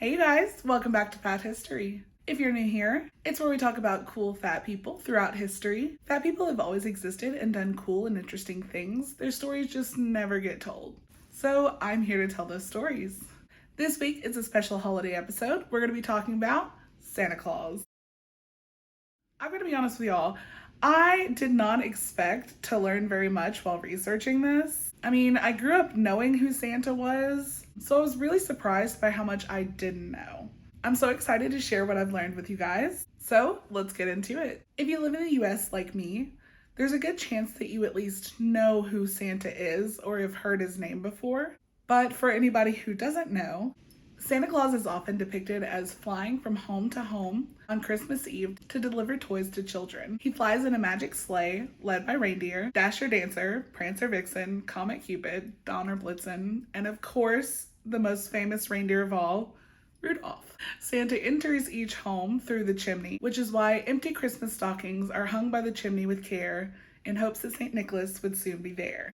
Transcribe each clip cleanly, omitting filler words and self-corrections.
Hey you guys, welcome back to Fat History. If you're new here, it's where we talk about cool fat people throughout history. Fat people have always existed and done cool and interesting things. Their stories just never get told. So I'm here to tell those stories. This week is a special holiday episode. We're going to be talking about Santa Claus. I'm going to be honest with y'all. I did not expect to learn very much while researching this. I grew up knowing who Santa was, so I was really surprised by how much I didn't know. I'm so excited to share what I've learned with you guys. So let's get into it. If you live in the US like me, there's a good chance that you at least know who Santa is or have heard his name before. But for anybody who doesn't know, Santa Claus is often depicted as flying from home to home on Christmas Eve to deliver toys to children. He flies in a magic sleigh led by reindeer, Dasher Dancer, Prancer Vixen, Comet Cupid, Donner Blitzen, and of course, the most famous reindeer of all, Rudolph. Santa enters each home through the chimney, which is why empty Christmas stockings are hung by the chimney with care in hopes that St. Nicholas would soon be there.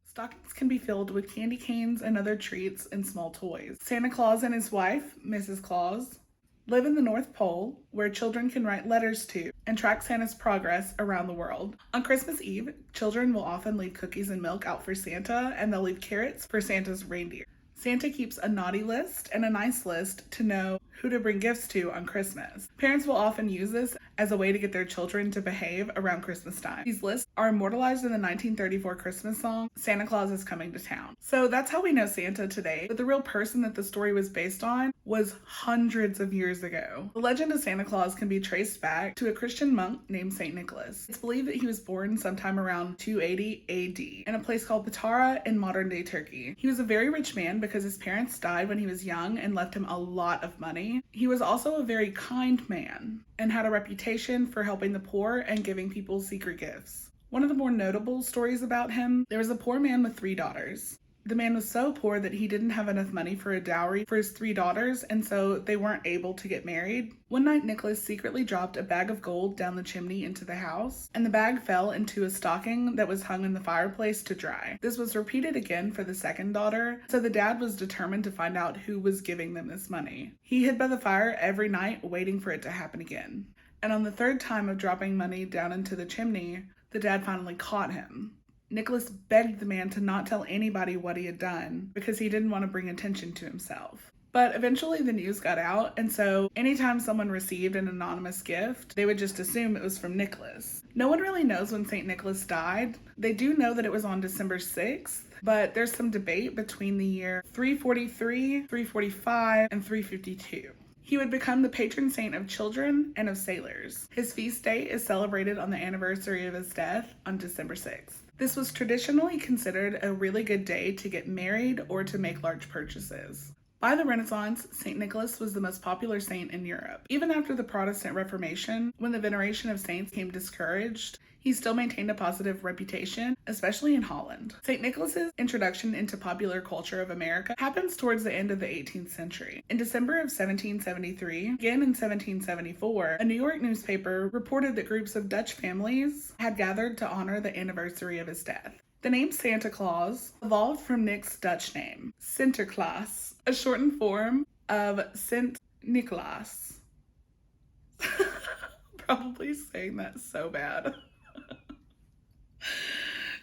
Stockings can be filled with candy canes and other treats and small toys. Santa Claus and his wife, Mrs. Claus, live in the North Pole, where children can write letters to and track Santa's progress around the world. On Christmas Eve, children will often leave cookies and milk out for Santa, and they'll leave carrots for Santa's reindeer. Santa keeps a naughty list and a nice list to know who to bring gifts to on Christmas. Parents will often use this as a way to get their children to behave around Christmas time. These lists are immortalized in the 1934 Christmas song, Santa Claus is Coming to Town. So that's how we know Santa today, but the real person that the story was based on was hundreds of years ago. The legend of Santa Claus can be traced back to a Christian monk named St. Nicholas. It's believed that he was born sometime around 280 AD in a place called Patara in modern-day Turkey. He was a very rich man because his parents died when he was young and left him a lot of money. He was also a very kind man and had a reputation for helping the poor and giving people secret gifts. One of the more notable stories about him, there was a poor man with 3 daughters. The man was so poor that he didn't have enough money for a dowry for his 3 daughters, and so they weren't able to get married. One night, Nicholas secretly dropped a bag of gold down the chimney into the house, and the bag fell into a stocking that was hung in the fireplace to dry. This was repeated again for the second daughter, so the dad was determined to find out who was giving them this money. He hid by the fire every night, waiting for it to happen again. And on the third time of dropping money down into the chimney, the dad finally caught him. Nicholas begged the man to not tell anybody what he had done because he didn't want to bring attention to himself. But eventually the news got out, and so anytime someone received an anonymous gift, they would just assume it was from Nicholas. No one really knows when St. Nicholas died. They do know that it was on December 6th, but there's some debate between the year 343, 345, and 352. He would become the patron saint of children and of sailors. His feast day is celebrated on the anniversary of his death on December 6th. This was traditionally considered a really good day to get married or to make large purchases. By the Renaissance, St. Nicholas was the most popular saint in Europe. Even after the Protestant Reformation, when the veneration of saints became discouraged, he still maintained a positive reputation, especially in Holland. St. Nicholas's introduction into popular culture of America happens towards the end of the 18th century. In December of 1773, again in 1774, a New York newspaper reported that groups of Dutch families had gathered to honor the anniversary of his death. The name Santa Claus evolved from Nick's Dutch name, Sinterklaas, a shortened form of Sint Nicolaas. Probably saying that so bad.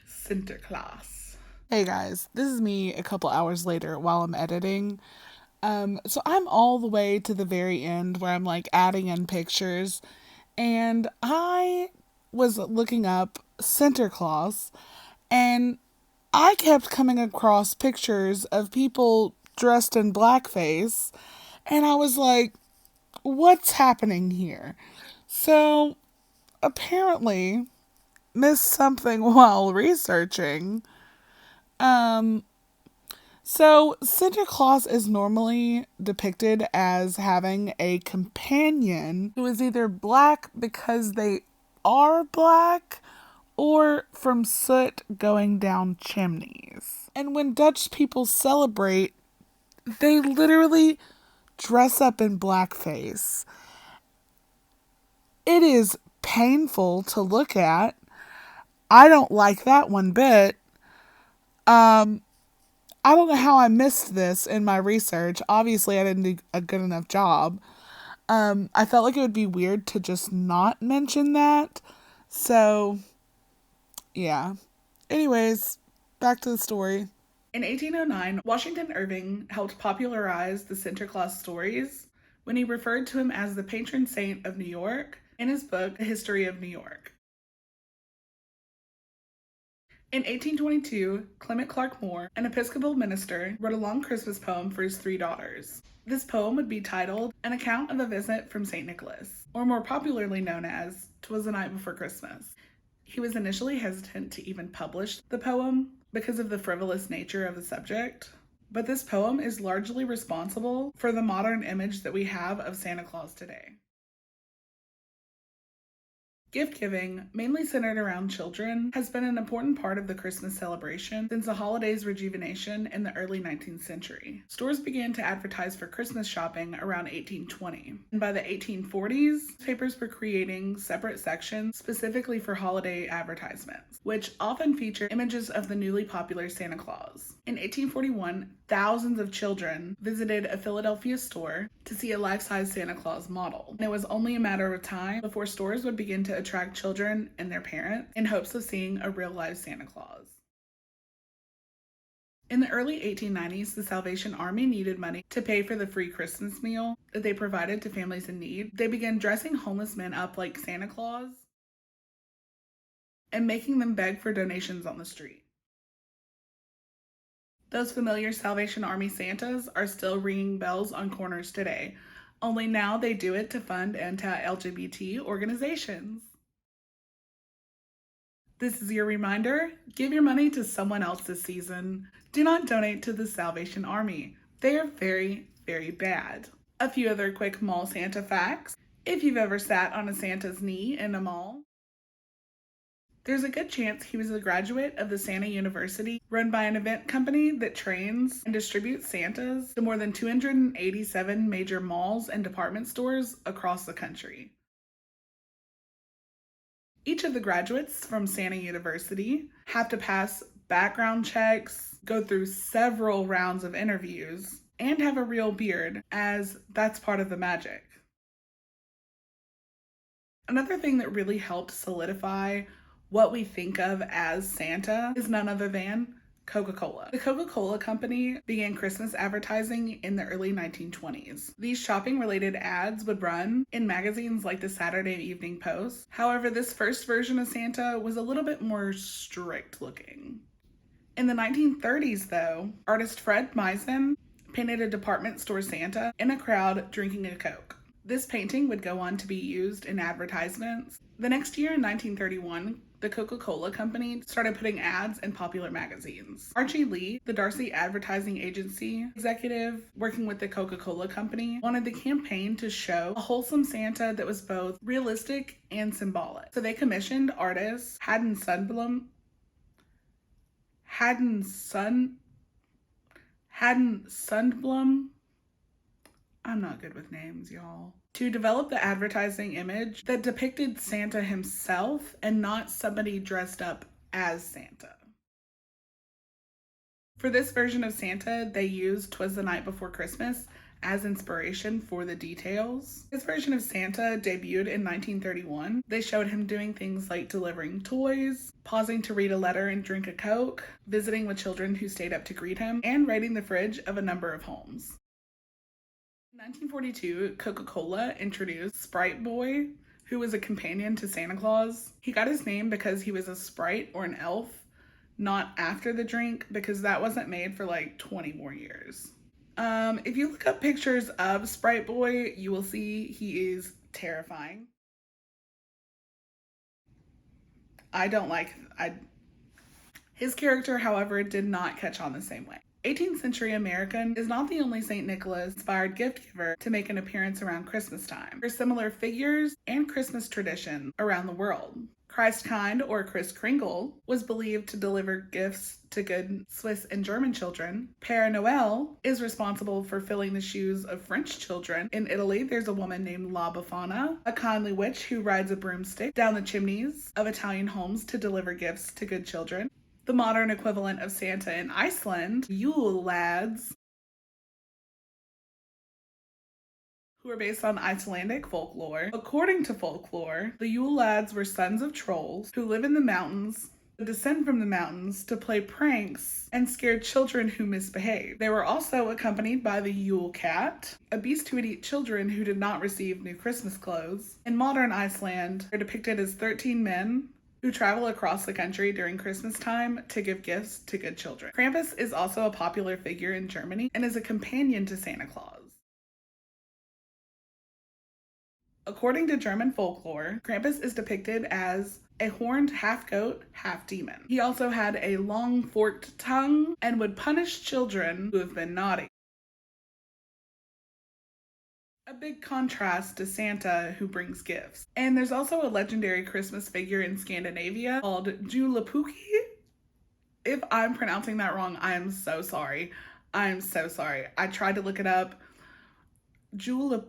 Sinterklaas. Hey guys, this is me a couple hours later while I'm editing. So I'm all the way to the very end where I'm like adding in pictures, and I was looking up Sinterklaas, and I kept coming across pictures of people dressed in blackface, and I was like, what's happening here? So apparently missed something while researching. So Santa Claus is normally depicted as having a companion who is either black because they are black or from soot going down chimneys. And when Dutch people celebrate, they literally dress up in blackface. It is painful to look at. I don't like that one bit. I don't know how I missed this in my research. Obviously, I didn't do a good enough job. I felt like it would be weird to just not mention that. So, yeah. Anyways, back to the story. In 1809, Washington Irving helped popularize the Santa Claus stories when he referred to him as the patron saint of New York in his book, A History of New York. In 1822, Clement Clark Moore, an Episcopal minister, wrote a long Christmas poem for his three daughters. This poem would be titled An Account of a Visit from St. Nicholas, or more popularly known as 'Twas the Night Before Christmas. He was initially hesitant to even publish the poem because of the frivolous nature of the subject, but this poem is largely responsible for the modern image that we have of Santa Claus today. Gift giving, mainly centered around children, has been an important part of the Christmas celebration since the holiday's rejuvenation in the early 19th century. Stores began to advertise for Christmas shopping around 1820, and by the 1840s, newspapers were creating separate sections specifically for holiday advertisements, which often featured images of the newly popular Santa Claus. In 1841, thousands of children visited a Philadelphia store to see a life-size Santa Claus model, and it was only a matter of time before stores would begin to attract children and their parents in hopes of seeing a real-life Santa Claus. In the early 1890s, the Salvation Army needed money to pay for the free Christmas meal that they provided to families in need. They began dressing homeless men up like Santa Claus and making them beg for donations on the street. Those familiar Salvation Army Santas are still ringing bells on corners today, only now they do it to fund anti-LGBT organizations. This is your reminder, give your money to someone else this season. Do not donate to the Salvation Army. They are very, very bad. A few other quick mall Santa facts. If you've ever sat on a Santa's knee in a mall, there's a good chance he was a graduate of the Santa University, run by an event company that trains and distributes Santas to more than 287 major malls and department stores across the country. Each of the graduates from Santa University have to pass background checks, go through several rounds of interviews, and have a real beard, as that's part of the magic. Another thing that really helped solidify what we think of as Santa is none other than Coca-Cola. The Coca-Cola company began Christmas advertising in the early 1920s. These shopping-related ads would run in magazines like the Saturday Evening Post. However, this first version of Santa was a little bit more strict looking. In the 1930s, though, artist Fred Misen painted a department store Santa in a crowd drinking a Coke. This painting would go on to be used in advertisements. The next year, in 1931, the Coca-Cola company started putting ads in popular magazines. Archie Lee, the Darcy Advertising Agency executive working with the Coca-Cola company, wanted the campaign to show a wholesome Santa that was both realistic and symbolic. So they commissioned artist Haddon Sundblom. I'm not good with names, y'all. To develop the advertising image that depicted Santa himself and not somebody dressed up as Santa. For this version of Santa, they used 'Twas the Night Before Christmas as inspiration for the details. This version of Santa debuted in 1931. They showed him doing things like delivering toys, pausing to read a letter and drink a Coke, visiting with children who stayed up to greet him, and raiding the fridge of a number of homes. In 1942, Coca-Cola introduced Sprite Boy, who was a companion to Santa Claus. He got his name because he was a sprite or an elf, not after the drink, because that wasn't made for like 20 more years. If you look up pictures of Sprite Boy, you will see he is terrifying. His character, however, did not catch on the same way. 18th century American is not the only St. Nicholas inspired gift giver to make an appearance around Christmas time. There are similar figures and Christmas traditions around the world. Christkind, or Kris Kringle, was believed to deliver gifts to good Swiss and German children. Père Noël is responsible for filling the shoes of French children. In Italy, there's a woman named La Befana, a kindly witch who rides a broomstick down the chimneys of Italian homes to deliver gifts to good children. The modern equivalent of Santa in Iceland, Yule lads, who are based on Icelandic folklore. According to folklore, the Yule lads were sons of trolls who live in the mountains, descend from the mountains to play pranks and scare children who misbehave. They were also accompanied by the Yule cat, a beast who would eat children who did not receive new Christmas clothes. In modern Iceland, they're depicted as 13 men who travel across the country during Christmas time to give gifts to good children. Krampus is also a popular figure in Germany and is a companion to Santa Claus. According to German folklore, Krampus is depicted as a horned half-goat, half-demon. He also had a long forked tongue and would punish children who have been naughty. A big contrast to Santa, who brings gifts. And there's also a legendary Christmas figure in Scandinavia called Julepuki. If I'm pronouncing that wrong, I am so sorry. I'm so sorry. I tried to look it up. Julepuki?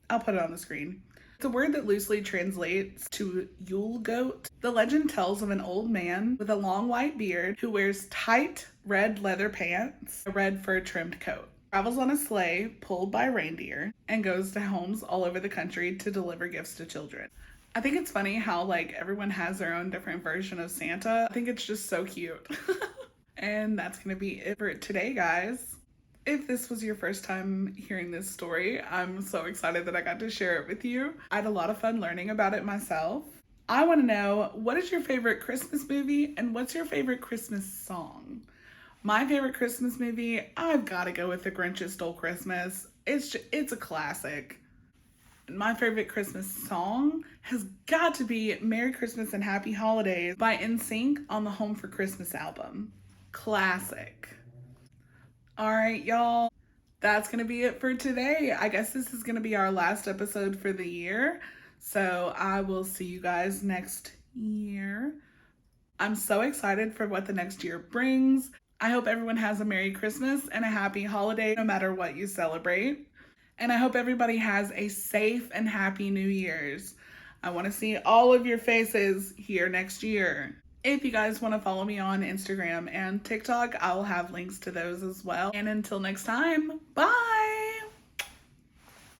I'll put it on the screen. It's a word that loosely translates to Yule goat. The legend tells of an old man with a long white beard who wears tight red leather pants, a red fur trimmed coat, travels on a sleigh pulled by reindeer, and goes to homes all over the country to deliver gifts to children. I think it's funny how like everyone has their own different version of Santa. I think it's just so cute. And that's gonna be it for today, guys. If this was your first time hearing this story, I'm so excited that I got to share it with you. I had a lot of fun learning about it myself. I want to know, what is your favorite Christmas movie and what's your favorite Christmas song? My favorite Christmas movie, I've got to go with The Grinch Stole Christmas. It's a classic. My favorite Christmas song has got to be Merry Christmas and Happy Holidays by NSYNC on the Home for Christmas album. Classic. All right, y'all. That's going to be it for today. I guess this is going to be our last episode for the year. So I will see you guys next year. I'm so excited for what the next year brings. I hope everyone has a Merry Christmas and a happy holiday, no matter what you celebrate. And I hope everybody has a safe and happy New Year's. I want to see all of your faces here next year. If you guys want to follow me on Instagram and TikTok, I'll have links to those as well. And until next time, bye!